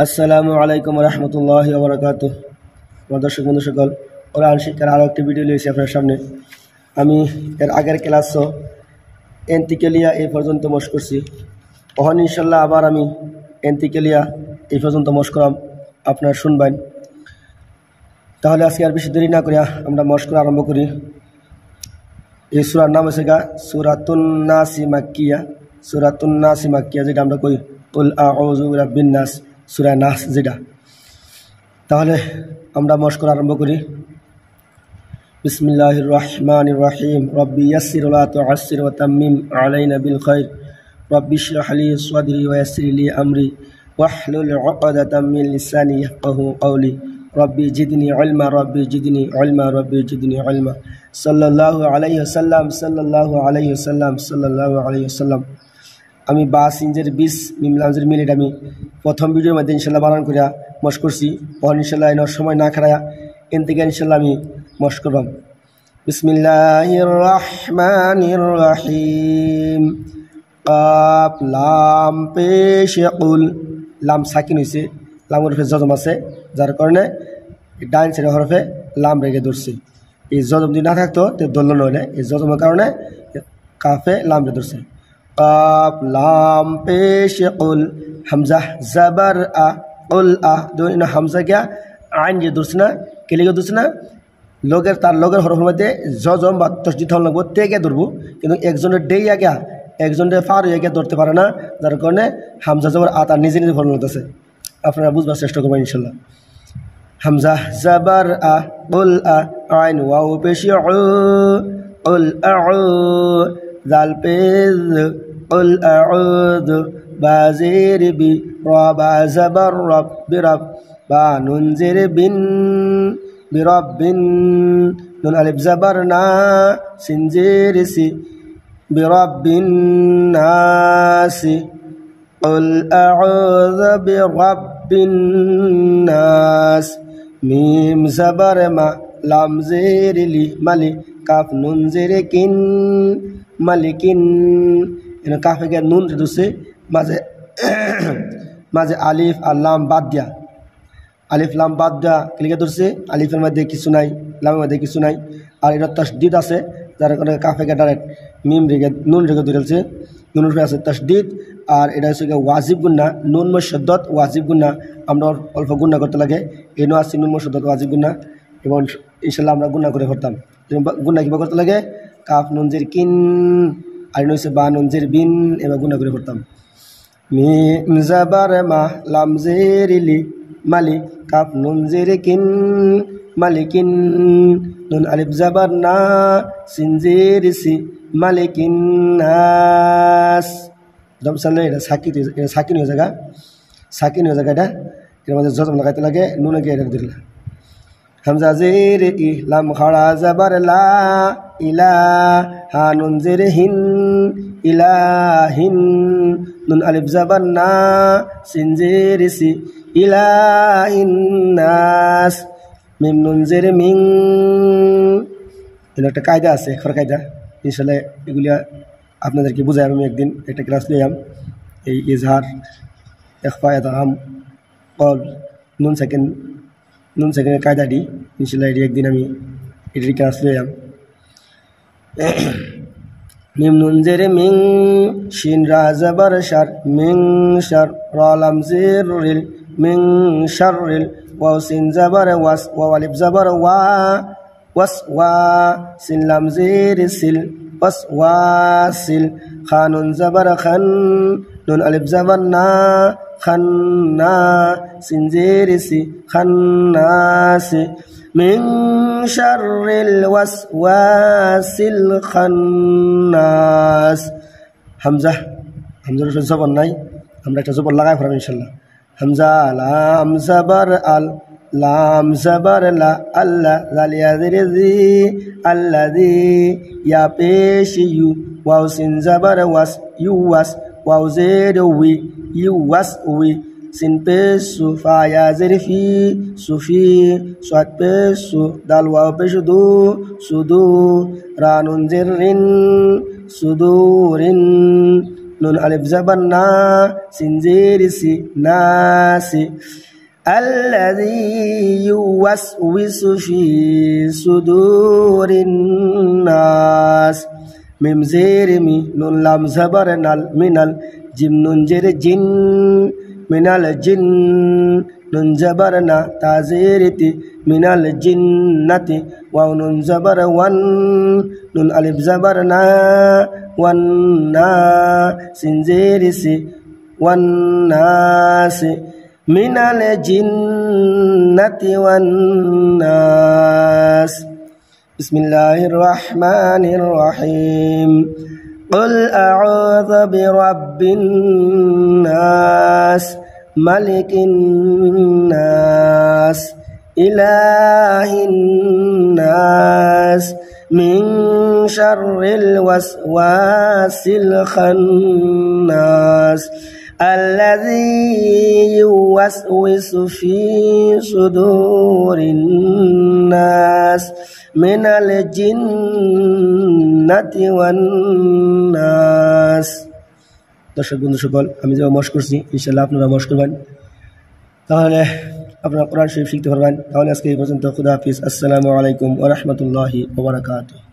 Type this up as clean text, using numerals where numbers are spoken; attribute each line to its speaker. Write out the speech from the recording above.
Speaker 1: আসসালামু আলাইকুম রহমতুল্লাহি ওয়া বারাকাতুহু। আমার দর্শক বন্ধু সকল, কোরআন শিক্ষার আরও একটি ভিডিও নিয়েছি আপনার সামনে। আমি এর আগের ক্লাসও এন্তিকেলিয়া এই পর্যন্ত মশ করছি। ওখান ইনশাল্লাহ আবার আমি এন্তিকেলিয়া এই পর্যন্ত মশ করাম, আপনার শুনবেন। তাহলে আজকে আর বেশি দেরি না করিয়া আমরা মশ করা আরম্ভ করি। এই সূরার নাম হচ্ছে সূরাতুন নাসি মাক্কিয়া। সূরাতুন নাসি মাক্কিয়া যেটা আমরা কই কুল আউযু বিরাব্বিন নাস, সূরা নাস যেটা। তাহলে আমরা মশ করা আরম্ভ করি। বিসমিল্লাহির রহমানির রহিম। রব্বি ইয়াসসির ওয়া লা তুআসসির ওয়া তাম্মিম আলাইনা বিল খাইর। রব্বি ইশরাহ লি সাদরি ওয়া ইয়াসসির লি আমরি ওয়াহলুল উকদাতাম মিন লিসানি ইয়াফকাহু কওলি। রব্বি জিদনি ইলমা, রব্বি জিদনি ইলমা, রব্বি জিদনি ইলমা। সাল্লাল্লাহু আলাইহি ওয়াসাল্লাম, সাল্লাল্লাহু আলাইহি ওয়াসাল্লাম, সাল্লাল্লাহু আলাইহি ওয়াসাল্লাম। আমি বা সিনজের 20 মিম লামজের মিনিট আমি প্রথম ভিডিওর মধ্যে ইনশাল্লাহ বানান করিয়া মশ করছি। তখন ইনশাল্লাহ এনার সময় না খারায়া এন থেকে ইনশাল্লাহ আমি মশ করবাম। বিসমিল্লাহির রহমানির রহিম। কাফ লাম পেশ কুল। লাম সাকিন হয়েছে, লামের হরফে জজম আছে, যার কারণে ডাইন সাইডের হরফে লাম রেখে ধরছে। এই জজম যদি না থাকতো তো দোলন হলে এই জজমের কারণে কাফে লাম রেখে ধরছে। কাফ লাম পেশ কুল। হামজা জাবার আ কুল আ। দুই হামজা গিয়া আইন যে ধরছে না, কেলিকে ধরছে না, তার লগের হরফের মধ্যে জজম বা তসদিদ হল লাগবো, তে গিয়ে ধরবো। কিন্তু একজনের ডেইয়া গিয়া একজনের ফার হয়ে গিয়ে ধরতে পারে না, যার কারণে হামজা জবর আ তার নিজে নিজে ফলন হতেছে। আপনারা বুঝবার চেষ্টা করবেন ইনশাল্লাহ। হামজা জাবার আ কুল আ। আইন ওয়াও পেশ কুল আউ। জাল পেজ কুল আউযু। বা জের বি রবা জাবার রব বিরব। বা নুন জের বিন বিরব্বিন। নুন আলিফ জাবার না, সিন জের সি বিরব্বিন নাসি। কুল আউযু বিরব্বিন নাস। মিম জাবার মা, লাম জের লি মালি। কাফ নুন জের কিন মালিকিন। এনে কাফে গিয়ে নুন ধরছে, মাঝে মাঝে আলিফ আর লাম বাদ দিয়া, আলিফ লাম বাদ দেওয়া ক্লিকে ধরছে। আলিফের মধ্যে কিছু নাই, লামের মধ্যে কিছু নাই, আর এটা তসদিদ আছে, যার কারণে কাফেকে ডাইরেক্ট মিম রেখে নুন রেখে ধরেছে। নুন রেখে আছে তসদিদ। আর এটা হচ্ছে ওয়াজিব গুন্না, নুন মশদ্দত ওয়াজিব গুন্না। আমরা অল্প গুন্না করতে লাগে, এনো আসছি নুন মশদ্দত ওয়াজিব গুন্না, এবং ইনশাল্লাহ আমরা গুন্না করে করতাম। গুন্না কিবা করতে লাগে, কাফ নুনজের কিন, আর এনো হচ্ছে বা নুনজের বিন, এবার গুন্না করে করতাম। মিম জাবার মা, লাম জের লি মালি। কাফ নুন জের কিন মালিকিন। নুন আলিফ জাবার না, সিন জের সি মালিকিন নাস। দম সালে এটা সাকিন হয়ে জায়গা, সাকিন হয়ে জায়গা। এটার মধ্যে জজম লাগাইতে লাগে, নুনে গিয়ে এটা দিল। হামজা জের ই, লাম খাড়া জাবার লা ইলা। হা নুন জের হিন ইলাহিন। নুন আলিফ জাবার না, সিন জের সি ইলাহিন নাস। মিম নুন জের মিং। এর একটা কায়দা আছে, খর কায়দা। ইনশাল্লাহ এগুলিয়া আপনাদেরকে বুঝাই আমি একদিন একটা ক্লাস নিলাম। এই ইজহার, ইখফা, ইদগাম, কল, নুন সেকেন্ডের কায়দাটি ইনশাল্লাহ এটি একদিন আমি এটির ক্লাস নিলাম। মিম নুন জের মিং। শিন রা জাবার শার, মিং শার। রা লাম জের রিল, মিং শাররিল। ওয়াও সিন জাবার ওয়াস, ওয়াও আলিফ জাবার ওয়া, ওয়াস ওয়া। সিন লাম জের সিল, ওয়াস ওয়াসিল। খা নুন জাবার খান, নুন আলিফ জাবার না, খান্না। সিন জের সি খান্নাসি। মিন শাররিল ওয়াসওয়াসিল খান্নাস। হামজা, হামজার জবর নাই, আমরা একটা জবর লাগাই পড়াবো ইনশাল্লাহ। হামজা লাম জাবার আল, লাম জাবার লা, আল্লাহ। জালিয়া জেরে জি, আল্লাযী। ইয়া পেশ ইউ, ওয়াও সিন জাবার ওয়াস, ইউ ওয়াস। ওয়াও জের উই, ইউ ওয়াস উই। সিন পেশ সু, ফা ইয়া জের ফি, সুফি। সাদ পেশ সু, দাল ওয়াও পেশ দু, সুদু। রা নুন জের রিন, সুদুরিন। নুন আলিফ জবর না সিন জের সি নাসি الذي يوسوس في صدور الناس ميم زير مي نون لام زبر نال منال جيم نون جير جن منال جن نون زبر نا تا زير تي منال جنة واو نون زبر ون نون ألف زبر نا ون نا سين زير سي والناس من الجنة والناس بسم الله الرحمن الرحيم قل أعوذ برب الناس ملك الناس إله الناس من شر الوسواس الخناس الذي يوسوس في صدور الناس من الجنة والناس দর্শক বন্ধু সকল আমি যে মশ করছি ইনশাআল্লাহ আপনারা মশ করবেন তাহলে আপনারা কোরআন শরীফ শিখতে পারবেন তাহলে আজকে এই পর্যন্ত খুদা হাফেজ আসসালামু আলাইকুম ওয়া রাহমাতুল্লাহি ওয়া বারাকাতুহু